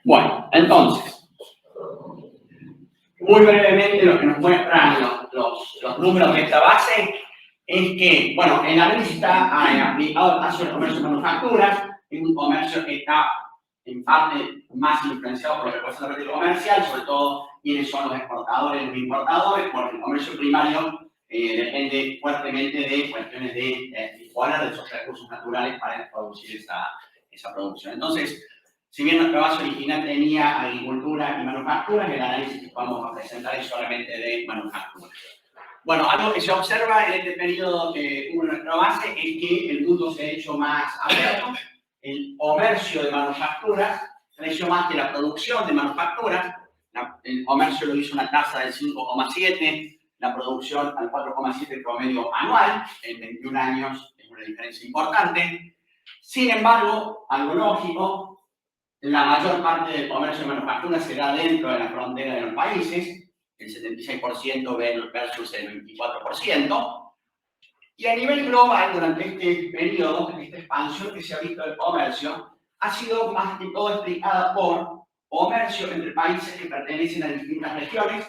Bueno, entonces, muy brevemente lo que nos muestran los números de esta base es que, bueno, el análisis está aplicado hacia el comercio de manufacturas, en un comercio que está en parte más influenciado por lo que puede ser la política comercial, sobre todo quiénes son los exportadores y los importadores, porque el comercio primario depende fuertemente de cuestiones de disponer de esos recursos naturales para producir esa producción. Entonces, si bien nuestra base original tenía agricultura y manufacturas, el análisis que vamos a presentar es solamente de manufacturas. Bueno, algo que se observa en este periodo que hubo en nuestra base es que el mundo se ha hecho más abierto, el comercio de manufacturas creció más que la producción de manufacturas, el comercio lo hizo una tasa del 5,7, la producción al 4,7 promedio anual, en 21 años es una diferencia importante. Sin embargo, algo lógico, la mayor parte del comercio de manufacturas se da dentro de la frontera de los países, el 76% versus el 24%. Y a nivel global, durante este periodo, esta expansión que se ha visto del comercio, ha sido más que todo explicada por comercio entre países que pertenecen a distintas regiones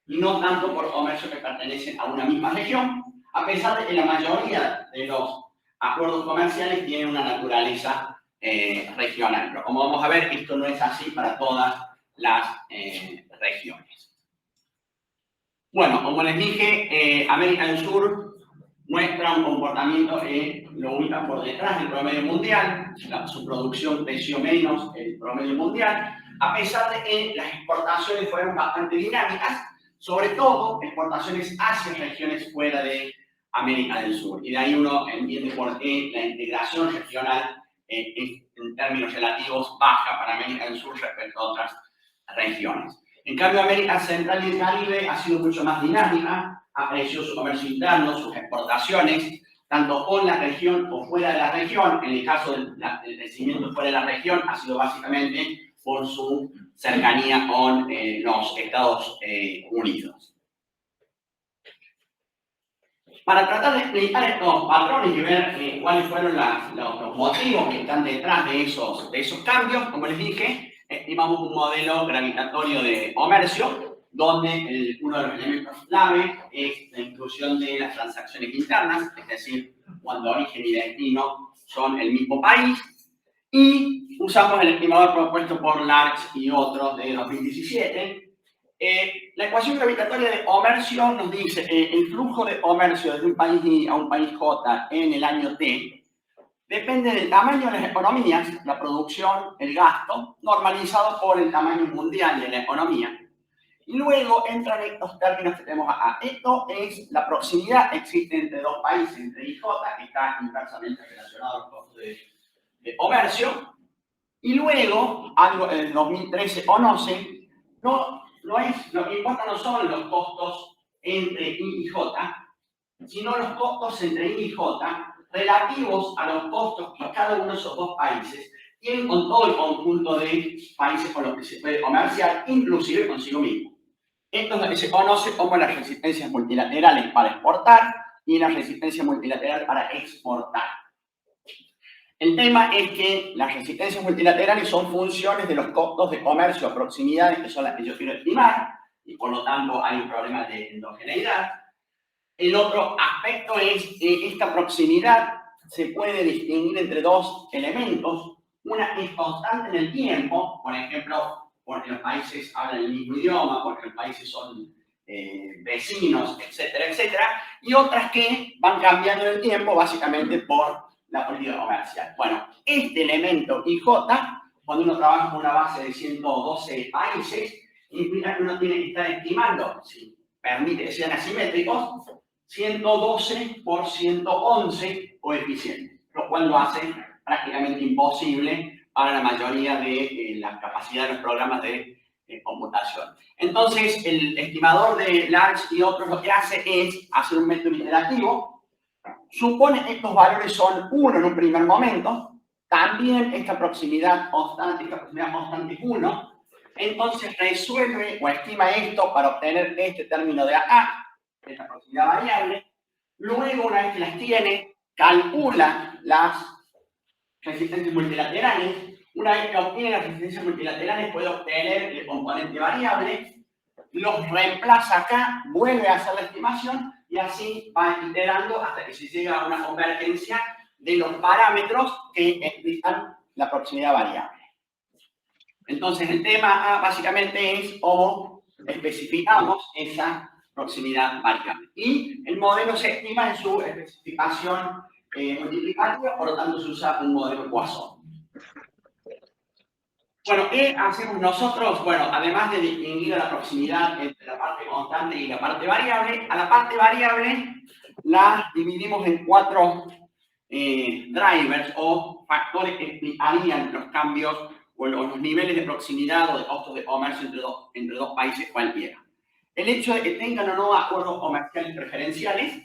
y no tanto por comercio que pertenecen a una misma región, a pesar de que la mayoría de los acuerdos comerciales tienen una naturaleza regional. Pero como vamos a ver, esto no es así para todas las regiones. Bueno, como les dije, América del Sur muestra un comportamiento que lo ubica por detrás del promedio mundial, su producción creció menos que el promedio mundial, a pesar de que las exportaciones fueron bastante dinámicas, sobre todo exportaciones hacia regiones fuera de América del Sur. Y de ahí uno entiende por qué la integración regional en términos relativos baja para América del Sur respecto a otras regiones. En cambio, América Central y el Caribe ha sido mucho más dinámica, ha crecido su comercio interno, sus exportaciones, tanto con la región o fuera de la región. En el caso del crecimiento fuera de la región ha sido básicamente por su cercanía con los Estados Unidos. Para tratar de explicar estos patrones y ver cuáles fueron los motivos que están detrás de esos cambios, como les dije, estimamos un modelo gravitatorio de comercio, donde uno de los elementos clave es la inclusión de las transacciones internas, es decir, cuando origen y destino son el mismo país, y usamos el estimador propuesto por Larch y otros de 2017. La ecuación gravitatoria de comercio nos dice que el flujo de comercio de un país I a un país J en el año T depende del tamaño de las economías, la producción, el gasto, normalizado por el tamaño mundial de la economía. Y luego entran estos términos que tenemos acá. Esto es la proximidad que existe entre dos países, entre I y J, que está inversamente relacionado a los costos de comercio. Y luego, algo en el 2013 conoce, lo que importa no son los costos entre I y J, sino los costos entre I y J relativos a los costos que cada uno de esos dos países tienen con todo el conjunto de países con los que se puede comerciar, inclusive consigo mismo. Esto es lo que se conoce como las resistencias multilaterales para exportar y la resistencia multilateral para exportar. El tema es que las resistencias multilaterales son funciones de los costos de comercio a proximidades, que son las que yo quiero estimar, y por lo tanto hay un problema de endogeneidad. El otro aspecto es que esta proximidad se puede distinguir entre dos elementos. Una es constante en el tiempo, por ejemplo, porque los países hablan el mismo idioma, porque los países son vecinos, etcétera, etcétera, y otras que van cambiando en el tiempo, básicamente por la política comercial. Bueno, este elemento IJ, cuando uno trabaja con una base de 112 países, implica que uno tiene que estar estimando, si permite que sean asimétricos, 112 por 111 coeficientes, lo cual lo hace prácticamente imposible para la mayoría de la capacidad de los programas de computación. Entonces, el estimador de Larch y otros lo que hace es hacer un método iterativo, supone que estos valores son 1 en un primer momento, también esta proximidad constante es 1, entonces resuelve o estima esto para obtener este término de acá, esta proximidad variable. Luego, una vez que las tiene, calcula las resistencias multilaterales Una vez que obtiene las referencias multilaterales, puede obtener el componente variable, los reemplaza acá, vuelve a hacer la estimación y así va iterando hasta que se llega a una convergencia de los parámetros que explican la proximidad variable. Entonces, el tema básicamente es cómo especificamos esa proximidad variable. Y el modelo se estima en su especificación multiplicativa, por lo tanto se usa un modelo Poisson. Bueno, ¿qué hacemos nosotros? Bueno, además de distinguir la proximidad entre la parte constante y la parte variable, a la parte variable la dividimos en 4 drivers o factores que explicarían los cambios o los niveles de proximidad o de costos de comercio entre dos países cualquiera. El hecho de que tengan o no acuerdos comerciales preferenciales,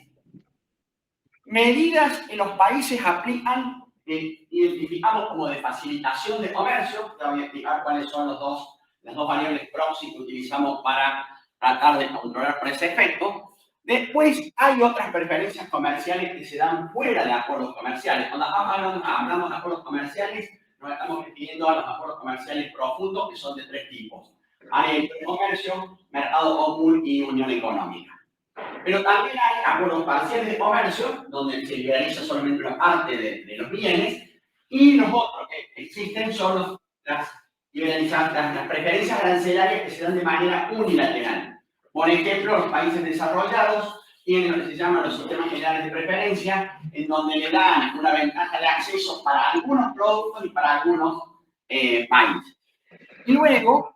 medidas que los países aplican que identificamos como de facilitación de comercio. Te voy a explicar cuáles son las dos variables proxy que utilizamos para tratar de controlar por ese efecto. Después hay otras preferencias comerciales que se dan fuera de acuerdos comerciales. Cuando hablamos de acuerdos comerciales, nos estamos refiriendo a los acuerdos comerciales profundos, que son de 3 tipos: área de comercio, mercado común y unión económica. Pero también hay acuerdos parciales de comercio, donde se liberaliza solamente una parte de los bienes, y los otros que existen son las preferencias arancelarias que se dan de manera unilateral. Por ejemplo, los países desarrollados tienen lo que se llaman los sistemas generales de preferencia, en donde le dan una ventaja de acceso para algunos productos y para algunos países. Y luego,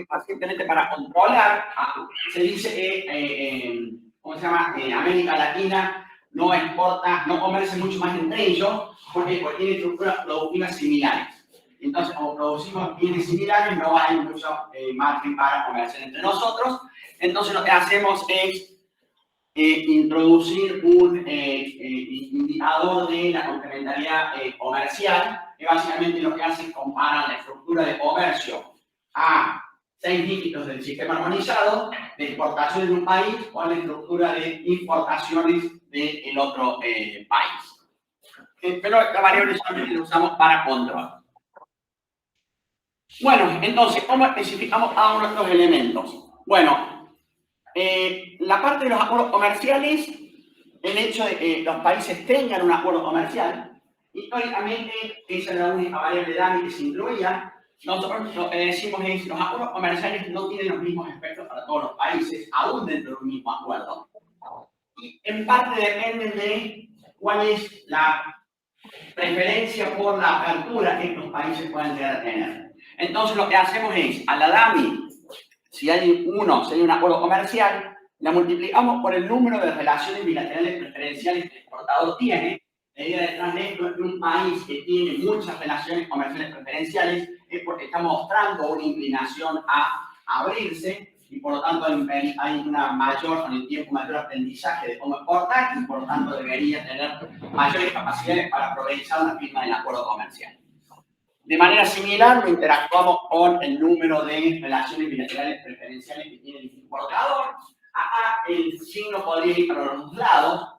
pacientemente para controlar, se dice que, ¿cómo se llama? América Latina no exporta, no comercia mucho más entre ellos, porque tiene estructuras productivas similares. Entonces, como producimos bienes similares, no hay mucho margen para comerciar entre nosotros. Entonces, lo que hacemos es introducir un indicador de la complementariedad comercial, que básicamente lo que hace es comparar la estructura de comercio a 6 dígitos del sistema armonizado de exportaciones de un país con la estructura de importaciones del otro país. Pero esta variable solamente la usamos para control. Bueno, entonces, ¿cómo especificamos cada uno de estos elementos? Bueno, la parte de los acuerdos comerciales, el hecho de que los países tengan un acuerdo comercial, históricamente esa era la única variable DAMI que se incluía. Nosotros lo que decimos es que los acuerdos comerciales no tienen los mismos efectos para todos los países, aún dentro de un mismo acuerdo. Y en parte dependen de cuál es la preferencia por la apertura que estos países pueden llegar a tener. Entonces lo que hacemos es, a la DAMI, si hay un acuerdo comercial, la multiplicamos por el número de relaciones bilaterales preferenciales que el exportador tiene. La idea detrás de esto es que un país que tiene muchas relaciones comerciales preferenciales es porque está mostrando una inclinación a abrirse y por lo tanto hay una mayor, con el tiempo, mayor aprendizaje de cómo exportar y por lo tanto debería tener mayores capacidades para progresar una firma del acuerdo comercial. De manera similar, lo interactuamos con el número de relaciones bilaterales preferenciales que tiene el importador. Acá el signo podría ir para los dos lados.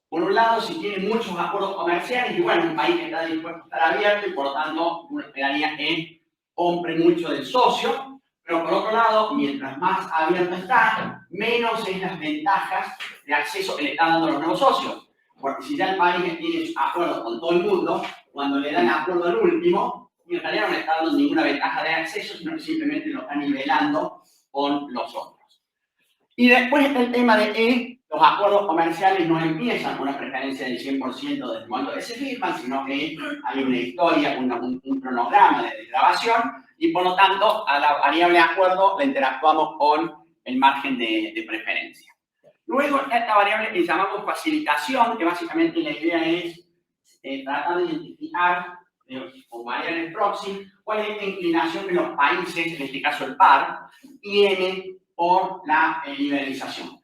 Por un lado, si tiene muchos acuerdos comerciales, y bueno, un país que está dispuesto a estar abierto y por lo tanto uno esperaría que compre mucho del socio. Pero por otro lado, mientras más abierto está, menos es las ventajas de acceso que le están dando los nuevos socios. Porque si ya el país tiene acuerdos con todo el mundo, cuando le dan acuerdo al último, y en realidad no le está dando ninguna ventaja de acceso, sino que simplemente lo está nivelando con los otros. Y después está el tema de que los acuerdos comerciales no empiezan con una preferencia del 100% desde el momento que se firman, sino que hay una historia, un cronograma de grabación, y por lo tanto a la variable acuerdo la interactuamos con el margen de preferencia. Luego está esta variable que llamamos facilitación, que básicamente la idea es tratar de identificar o variables proxy, cuál es la inclinación que los países, en este caso el par, tienen por la liberalización.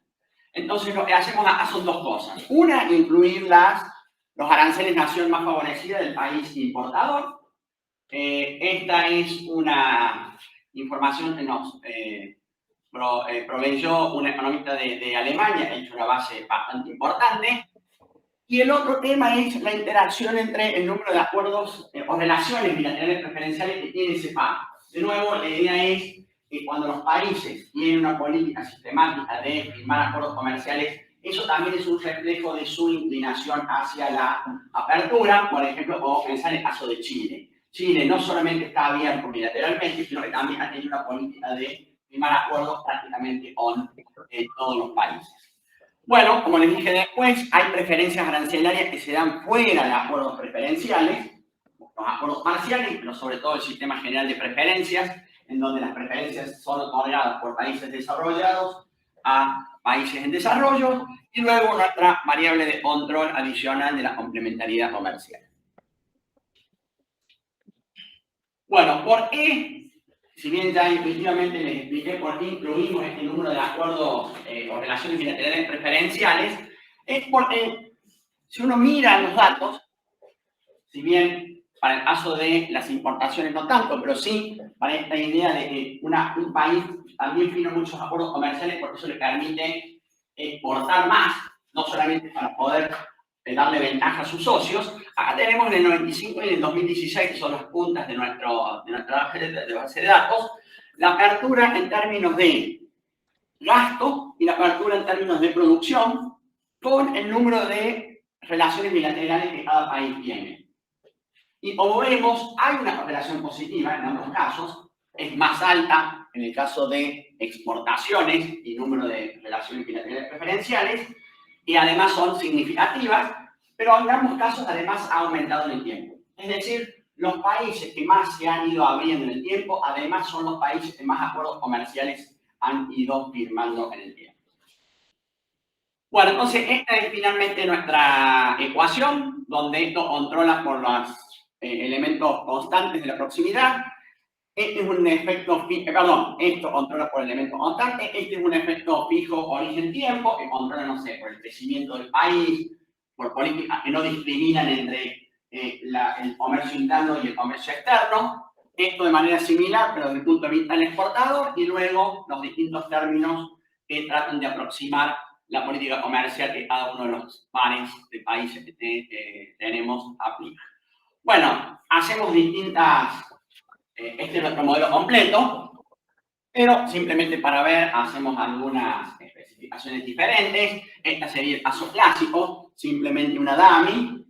Entonces lo que hacemos acá son 2 cosas. Una, incluir los aranceles nación más favorecida del país importador. Esta es una información que nos proveyó un economista de Alemania, que ha hecho una base bastante importante. Y el otro tema es la interacción entre el número de acuerdos o relaciones bilaterales preferenciales que tiene ese par. De nuevo, la idea es que cuando los países tienen una política sistemática de firmar acuerdos comerciales, eso también es un reflejo de su inclinación hacia la apertura. Por ejemplo, podemos pensar en el caso de Chile. Chile no solamente está abierto bilateralmente, sino que también ha tenido una política de firmar acuerdos prácticamente con todos los países. Bueno, como les dije después, hay preferencias arancelarias que se dan fuera de acuerdos preferenciales, los acuerdos parciales, pero sobre todo el sistema general de preferencias, en donde las preferencias son otorgadas por países desarrollados a países en desarrollo, y luego nuestra variable de control adicional de la complementariedad comercial. Bueno, ¿por qué? Si bien ya intuitivamente les expliqué por qué incluimos este número de acuerdos o relaciones bilaterales preferenciales, es porque si uno mira los datos, si bien para el caso de las importaciones no tanto, pero sí para esta idea de que un país también firma muchos acuerdos comerciales porque eso le permite exportar más, no solamente para poder darle ventaja a sus socios. Acá tenemos en el 95 y en el 2016, que son las puntas de nuestra base de datos, la apertura en términos de gasto y la apertura en términos de producción con el número de relaciones bilaterales que cada país tiene. Y como vemos, hay una correlación positiva en ambos casos, es más alta en el caso de exportaciones y número de relaciones bilaterales preferenciales, y además son significativas, pero en ambos casos además ha aumentado en el tiempo. Es decir, los países que más se han ido abriendo en el tiempo, además son los países que más acuerdos comerciales han ido firmando en el tiempo. Bueno, entonces esta es finalmente nuestra ecuación, donde esto controla por los elementos constantes de la proximidad. Este es un efecto fijo, esto controla por el elemento constante. Este es un efecto fijo origen-tiempo, que controla, no sé, por el crecimiento del país, por políticas que no discriminan entre el comercio interno y el comercio externo. Esto de manera similar, pero desde el punto de vista del exportador, y luego los distintos términos que tratan de aproximar la política comercial que cada uno de los pares de países que tenemos aplica. Bueno, hacemos distintas, este es nuestro modelo completo, pero simplemente para ver hacemos algunas especificaciones diferentes. Esta sería el caso clásico, simplemente una dummy,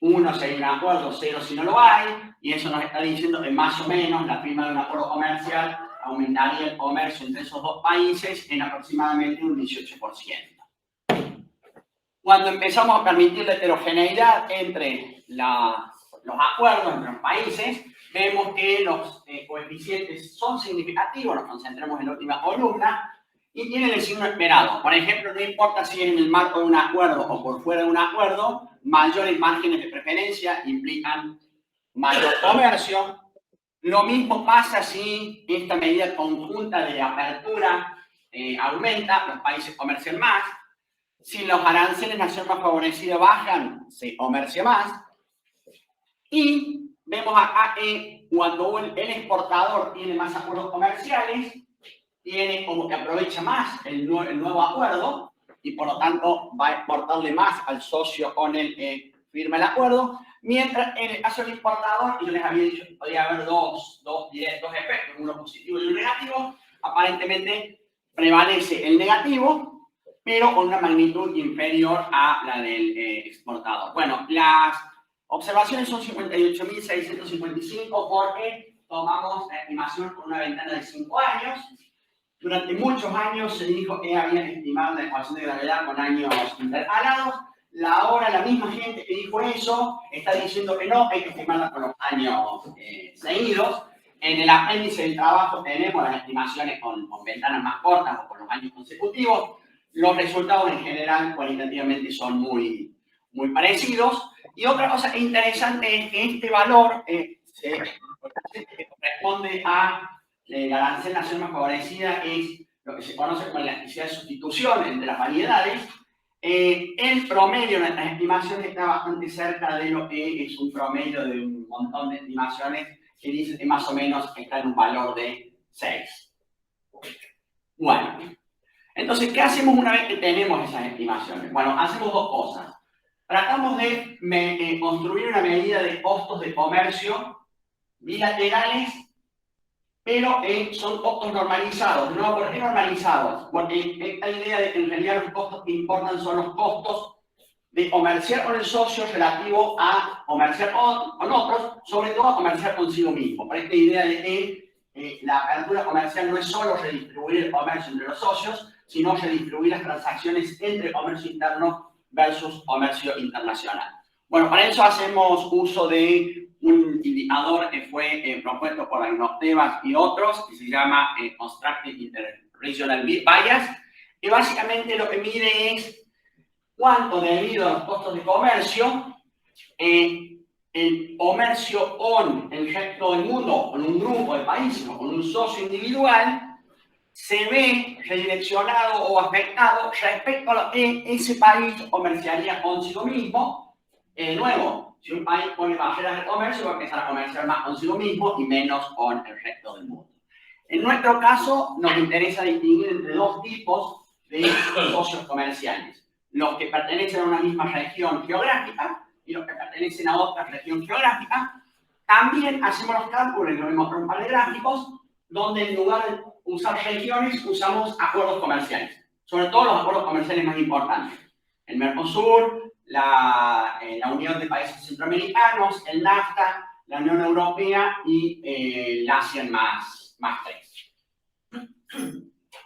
1 si hay un acuerdo, 0 si no lo hay, y eso nos está diciendo que más o menos la firma de un acuerdo comercial aumentaría el comercio entre esos dos países en aproximadamente un 18%. Cuando empezamos a permitir la heterogeneidad entre los acuerdos entre los países, vemos que los coeficientes son significativos, nos concentramos en la última columna, y tienen el signo esperado. Por ejemplo, no importa si es en el marco de un acuerdo o por fuera de un acuerdo, mayores márgenes de preferencia implican mayor comercio. Lo mismo pasa si esta medida conjunta de apertura aumenta, los países comercian más. Si los aranceles nación más favorecida bajan, se comercia más. Y vemos acá que cuando el exportador tiene más acuerdos comerciales, tiene como que aprovecha más el nuevo acuerdo y por lo tanto va a exportarle más al socio con el que firma el acuerdo. Mientras en el caso del importador, y yo les había dicho que podía haber dos efectos, uno positivo y uno negativo, aparentemente prevalece el negativo, pero con una magnitud inferior a la del exportador. Bueno, las observaciones son 58.655 porque tomamos la estimación con una ventana de 5 años. Durante muchos años se dijo que habían estimado la ecuación de gravedad con años intercalados. Ahora la misma gente que dijo eso está diciendo que no, hay que estimarla con los años seguidos. En el apéndice del trabajo tenemos las estimaciones con ventanas más cortas o con los años consecutivos. Los resultados en general cualitativamente son muy parecidos. Y otra cosa interesante es que este valor corresponde a la arancel nación más favorecida, es lo que se conoce como la elasticidad de sustitución entre las variedades. El promedio de nuestras estimaciones está bastante cerca de lo que es un promedio de un montón de estimaciones que dice que más o menos está en un valor de 6. Bueno, entonces, ¿qué hacemos una vez que tenemos esas estimaciones? Bueno, hacemos dos cosas. tratamos de construir una medida de costos de comercio bilaterales, pero son costos normalizados. ¿No? ¿Por qué normalizados? Porque esta idea de que en realidad los costos que importan son los costos de comerciar con el socio relativo a comerciar con otros, sobre todo a comerciar consigo mismo. Por esta idea de que la apertura comercial no es solo redistribuir el comercio entre los socios, sino redistribuir las transacciones entre comercio interno versus comercio internacional. Bueno, para eso hacemos uso de un indicador que fue propuesto por Agnostevas y otros, que se llama Constructed Interregional Bias, que básicamente lo que mide es cuánto, debido a los costos de comercio, el comercio con el resto del mundo, con un grupo de países o con un socio individual, se ve redireccionado o afectado respecto a lo que ese país comerciaría consigo mismo. De nuevo, si un país pone barreras de comercio, va a empezar a comerciar más consigo mismo y menos con el resto del mundo. En nuestro caso, nos interesa distinguir entre dos tipos de socios comerciales. Los que pertenecen a una misma región geográfica y los que pertenecen a otra región geográfica. También hacemos los cálculos, y lo vemos en un par de gráficos, donde en lugar de usar regiones, usamos acuerdos comerciales. Sobre todo los acuerdos comerciales más importantes. El Mercosur, la Unión de Países Centroamericanos, el NAFTA, la Unión Europea y el ASEAN más 3.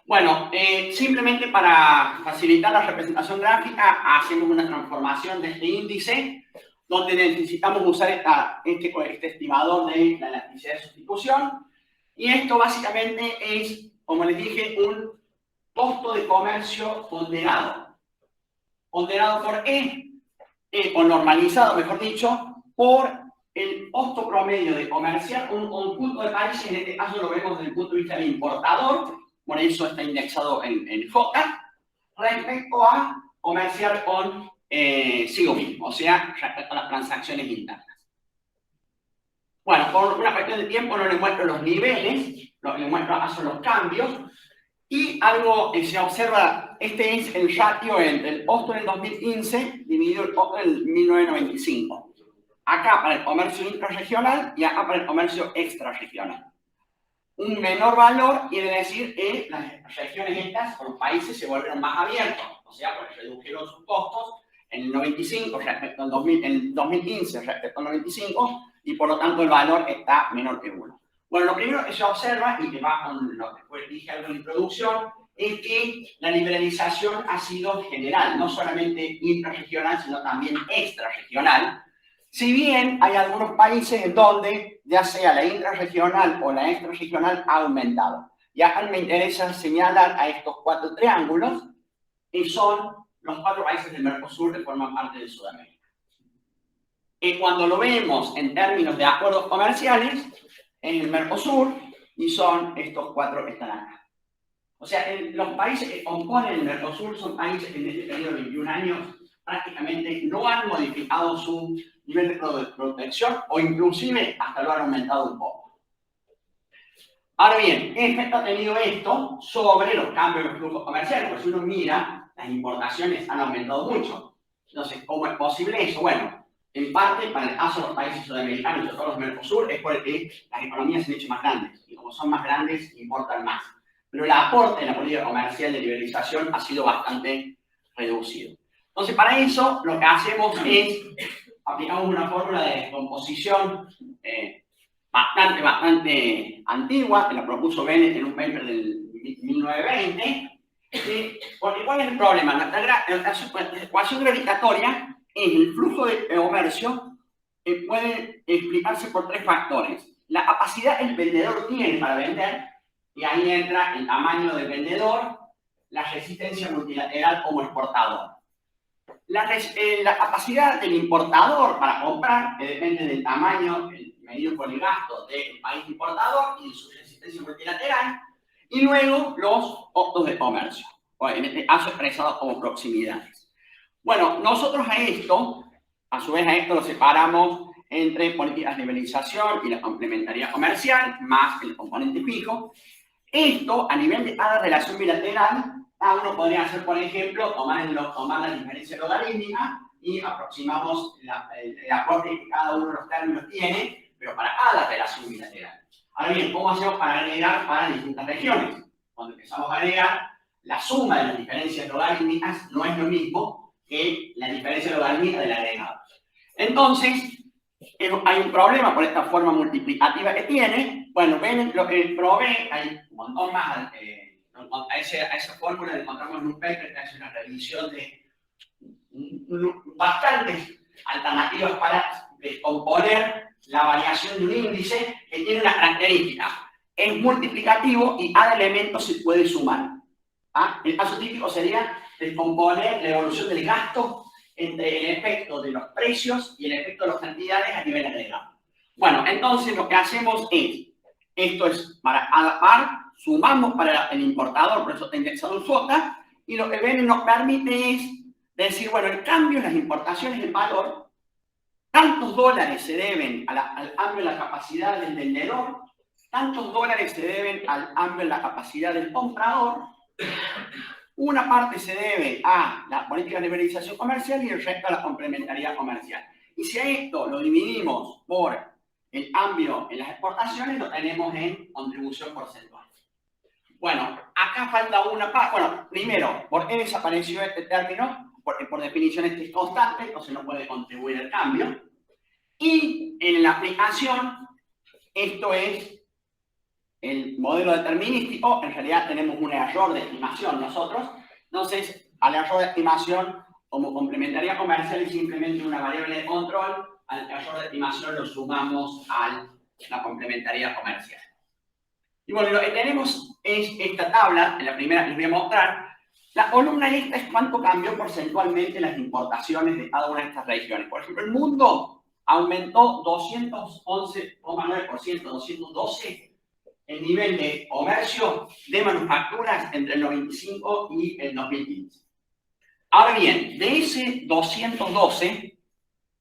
Bueno, simplemente para facilitar la representación gráfica, hacemos una transformación de este índice, donde necesitamos usar este estimador de la elasticidad de sustitución. Y esto básicamente es, como les dije, un costo de comercio ponderado. ¿Ponderado por qué? O normalizado, mejor dicho, por el costo promedio de comerciar un conjunto de países. En este caso lo vemos desde el punto de vista del importador, por eso está indexado en J, respecto a comerciar consigo mismo, o sea, respecto a las transacciones internas. Bueno, por una cuestión de tiempo no les muestro los niveles, lo que les muestro acá son los cambios, y algo que se observa, este es el ratio entre el costo del 2015 dividido el costo del 1995. Acá para el comercio intrarregional y acá para el comercio extrarregional. Un menor valor quiere decir que las regiones estas, o los países, se volvieron más abiertos, o sea, porque redujeron sus costos en el 95 respecto al 2015 respecto al 95, y por lo tanto el valor está menor que 1. Bueno, lo primero que se observa, y que va con lo que después dije algo en la introducción, es que la liberalización ha sido general, no solamente intrarregional, sino también extrarregional. Si bien hay algunos países en donde ya sea la intrarregional o la extrarregional ha aumentado. Y acá me interesa señalar a estos 4 triángulos, que son los 4 países del Mercosur que forman parte de Sudamérica. Y cuando lo vemos en términos de acuerdos comerciales, en el Mercosur, y son estos 4 que están acá. O sea, los países que componen el Mercosur son países que en este periodo de 21 años prácticamente no han modificado su nivel de protección o inclusive hasta lo han aumentado un poco. Ahora bien, ¿qué efecto ha tenido esto sobre los cambios de los flujos comerciales? Pues si uno mira, las importaciones han aumentado mucho. Entonces, ¿cómo es posible eso? Bueno, en parte, para el caso de los países sudamericanos y de todos los Mercosur, es porque las economías se han hecho más grandes. Y como son más grandes, importan más. Pero el aporte en la política comercial de liberalización ha sido bastante reducido. Entonces, para eso, lo que hacemos es, aplicamos una fórmula de descomposición bastante antigua, que la propuso Bennett en un paper del 1920, porque ¿cuál es el problema? La ecuación gravitatoria es el flujo de comercio que puede explicarse por 3 factores. La capacidad que el vendedor tiene para vender, y ahí entra el tamaño del vendedor, la resistencia multilateral como exportador. La capacidad del importador para comprar, que depende del tamaño medido por el gasto del país importador y de su resistencia multilateral, y luego los costos de comercio, en este caso expresados como proximidades. Bueno, nosotros a su vez a esto lo separamos entre políticas de liberalización y la complementariedad comercial, más el componente fijo. Esto, a nivel de cada relación bilateral, uno podría hacer, por ejemplo, tomar la diferencia logarítmica y aproximamos el aporte que cada uno de los términos tiene, pero para cada relación bilateral. Ahora bien, ¿cómo hacemos para agregar para distintas regiones? Cuando empezamos a agregar, la suma de las diferencias logarítmicas no es lo mismo que la diferencia logarítmica del agregado. Entonces, hay un problema por esta forma multiplicativa que tiene. Bueno, ven lo que provee, hay un montón más. A esa fórmula la encontramos en un paper que hace una revisión de bastantes alternativas para descomponer la variación de un índice que tiene una característica. Es multiplicativo y cada elemento se puede sumar. ¿Ah? El caso típico sería descomponer la evolución del gasto entre el efecto de los precios y el efecto de las cantidades a nivel agregado. Bueno, entonces lo que hacemos es, esto es para a par, sumamos para el importador, por eso está indexado en SOTA, y lo que ven nos permite es decir, bueno, el cambio en las importaciones del valor, tantos dólares se deben al cambio en la capacidad del vendedor, tantos dólares se deben al cambio en la capacidad del comprador, una parte se debe a la política de liberalización comercial y el resto a la complementariedad comercial. Y si a esto lo dividimos por el cambio en las exportaciones, lo tenemos en contribución porcentual. Bueno, acá falta una parte. Bueno, primero, ¿por qué desapareció este término? Porque por definición este es constante, entonces no puede contribuir al cambio. Y en la aplicación, esto es el modelo determinístico. En realidad tenemos un error de estimación nosotros. Entonces, al error de estimación, como complementaria comercial es simplemente una variable de control, al error de estimación lo sumamos a la complementaria comercial. Y bueno, lo que tenemos es esta tabla, en la primera que les voy a mostrar. La columna esta es cuánto cambió porcentualmente las importaciones de cada una de estas regiones. Por ejemplo, el mundo aumentó 211,9%, 212% el nivel de comercio de manufacturas entre el 95 y el 2015. Ahora bien, de ese 212,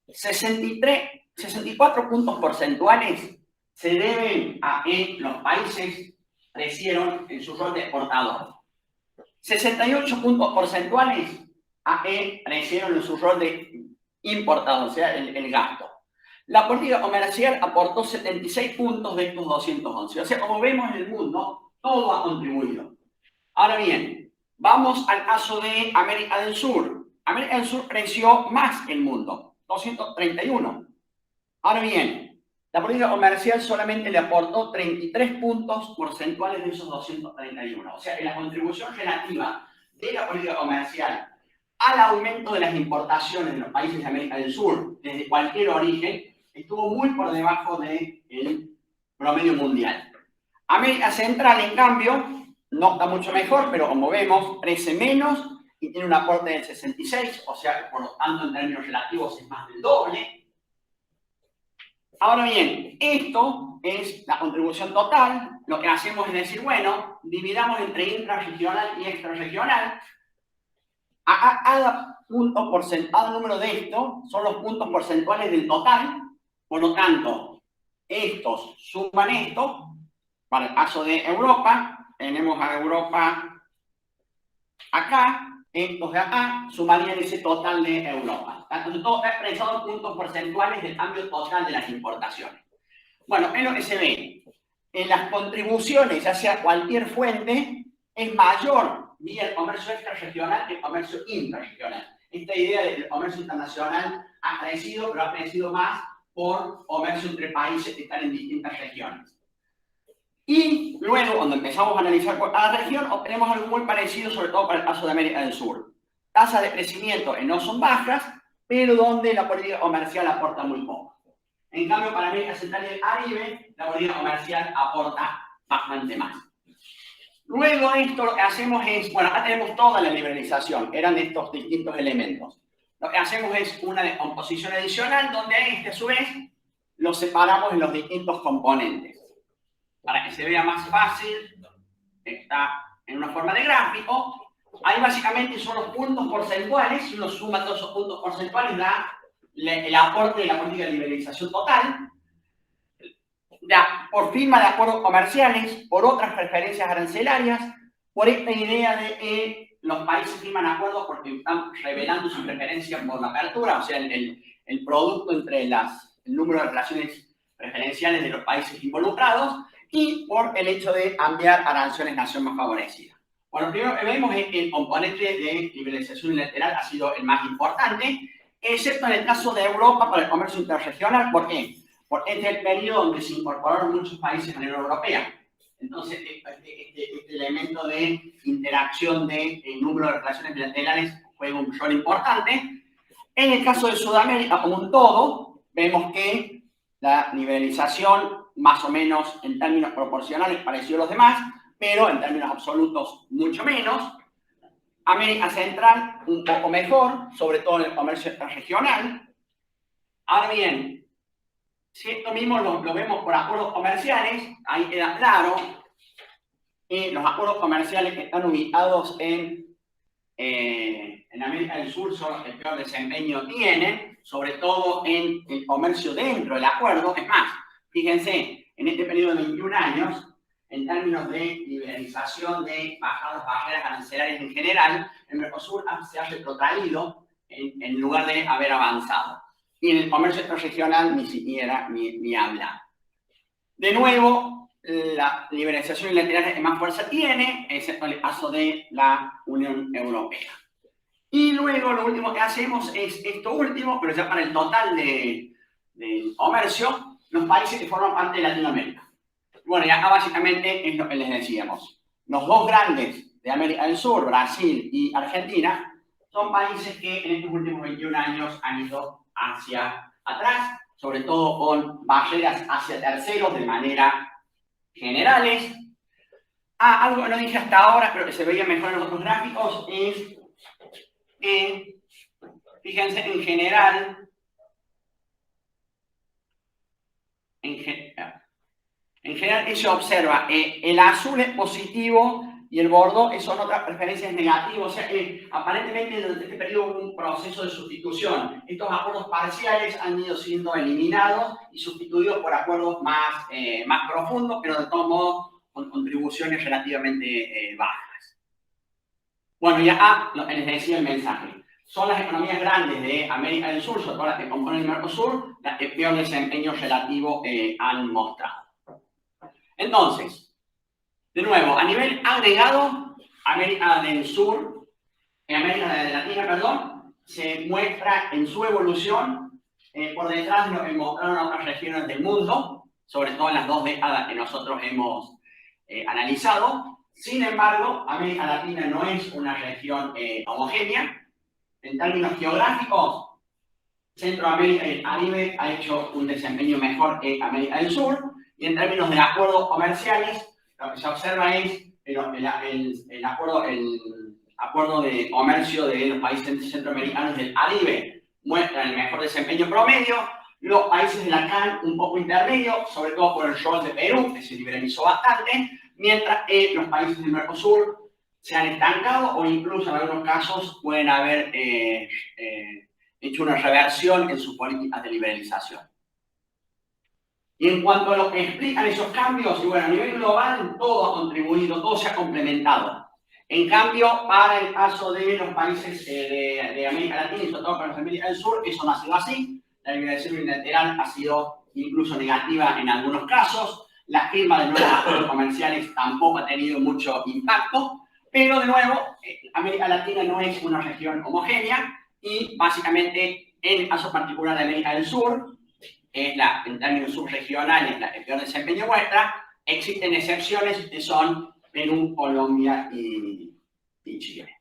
64 puntos porcentuales se deben a que los países crecieron en su rol de exportador. 68 puntos porcentuales a que crecieron en su rol de importador, o sea, el gasto. La política comercial aportó 76 puntos de estos 211. O sea, como vemos en el mundo, todo ha contribuido. Ahora bien, vamos al caso de América del Sur. América del Sur creció más que el mundo, 231. Ahora bien, la política comercial solamente le aportó 33 puntos porcentuales de esos 231. O sea, que la contribución relativa de la política comercial al aumento de las importaciones de los países de América del Sur, desde cualquier origen, estuvo muy por debajo del promedio mundial. América Central, en cambio, no está mucho mejor, pero como vemos, crece menos y tiene un aporte del 66, o sea, por lo tanto, en términos relativos es más del doble. Ahora bien, esto es la contribución total. Lo que hacemos es decir, bueno, dividamos entre intrarregional y extrarregional. Acá cada número de esto son los puntos porcentuales del total. Por lo tanto, estos suman esto. Para el caso de Europa, tenemos a Europa acá. Estos de acá sumarían ese total de Europa. Entonces, todo está expresado en puntos porcentuales del cambio total de las importaciones. Bueno, es lo que se ve. En las contribuciones, ya sea cualquier fuente, es mayor vía el comercio extrarregional que el comercio intrarregional. Esta idea de que el comercio internacional ha crecido, pero ha crecido más por comercio entre países que están en distintas regiones. Y luego, cuando empezamos a analizar por cada región, obtenemos algo muy parecido, sobre todo para el caso de América del Sur. Tasas de crecimiento que no son bajas, pero donde la política comercial aporta muy poco. En cambio, para América Central y el Caribe, la política comercial aporta bastante más. Luego esto lo que hacemos es, bueno, acá tenemos toda la liberalización, eran estos distintos elementos. Lo que hacemos es una descomposición adicional, donde a este, a su vez, lo separamos en los distintos componentes. Para que se vea más fácil, está en una forma de gráfico. Ahí básicamente son los puntos porcentuales. Si uno suma todos esos puntos porcentuales, da el aporte de la política de liberalización total. Por firma de acuerdos comerciales, por otras preferencias arancelarias, por esta idea de que los países firman acuerdos porque están revelando su preferencia por la apertura, o sea, el producto entre el número de relaciones preferenciales de los países involucrados y por el hecho de enviar aranceles nación más favorecida. Bueno, lo primero que vemos es que el componente de liberalización unilateral ha sido el más importante, excepto en el caso de Europa para el comercio interregional. ¿Por qué? Porque este es el periodo donde se incorporaron muchos países a la Unión Europea. Entonces, este elemento de interacción de número de relaciones bilaterales juega un rol importante. En el caso de Sudamérica como un todo, vemos que la liberalización, más o menos en términos proporcionales, pareció a los demás, pero en términos absolutos mucho menos. América Central un poco mejor, sobre todo en el comercio regional. Ahora bien, si esto mismo lo vemos por acuerdos comerciales, ahí queda claro que los acuerdos comerciales que están ubicados en América del Sur son los que peor desempeño tienen, sobre todo en el comercio dentro del acuerdo. Es más, fíjense, en este periodo de 21 años, en términos de liberalización de bajadas barreras arancelarias en general, el Mercosur se ha retrotraído en lugar de haber avanzado. Y en el comercio interregional ni siquiera ni habla. De nuevo, la liberalización unilateral que más fuerza tiene, excepto en el caso de la Unión Europea. Y luego lo último que hacemos es esto último, pero ya para el total de comercio, los países que forman parte de Latinoamérica. Bueno, y acá básicamente es lo que les decíamos. Los dos grandes de América del Sur, Brasil y Argentina, son países que en estos últimos 21 años han ido hacia atrás, sobre todo con barreras hacia terceros de manera generales. Algo que no dije hasta ahora, pero que se veía mejor en los otros gráficos, es que, fíjense, en general, ¿qué se observa? El azul es positivo y el bordo son otras preferencias negativas. O sea, aparentemente durante este periodo hubo un proceso de sustitución. Estos acuerdos parciales han ido siendo eliminados y sustituidos por acuerdos más profundos, pero de todos modos con contribuciones relativamente bajas. Bueno, y acá les decía el mensaje. Son las economías grandes de América del Sur, sobre todo las que componen el Mercosur, las que peor desempeño relativo han mostrado. Entonces, de nuevo, a nivel agregado, América del Sur, América Latina, perdón, se muestra en su evolución por detrás de lo que mostraron otras regiones del mundo, sobre todo en las 2 décadas que nosotros hemos analizado. Sin embargo, América Latina no es una región homogénea. En términos geográficos, Centroamérica y el Caribe ha hecho un desempeño mejor que América del Sur. Y en términos de acuerdos comerciales, lo que se observa es el acuerdo de comercio de los países centroamericanos del Caribe muestran el mejor desempeño promedio. Los países de la CAN un poco intermedio, sobre todo por el rol de Perú, que se liberalizó bastante, mientras que los países del Mercosur se han estancado o incluso en algunos casos pueden haber hecho una reversión en sus políticas de liberalización. Y en cuanto a lo que explican esos cambios, y bueno, a nivel global todo ha contribuido, todo se ha complementado. En cambio, para el caso de los países de América Latina y sobre todo para los de América del Sur, eso no ha sido así. La liberalización unilateral ha sido incluso negativa en algunos casos. La firma de nuevos acuerdos comerciales tampoco ha tenido mucho impacto. Pero de nuevo, América Latina no es una región homogénea y básicamente en el caso particular de América del Sur, en términos subregionales, la que peor desempeño muestra, existen excepciones que son Perú, Colombia y Chile.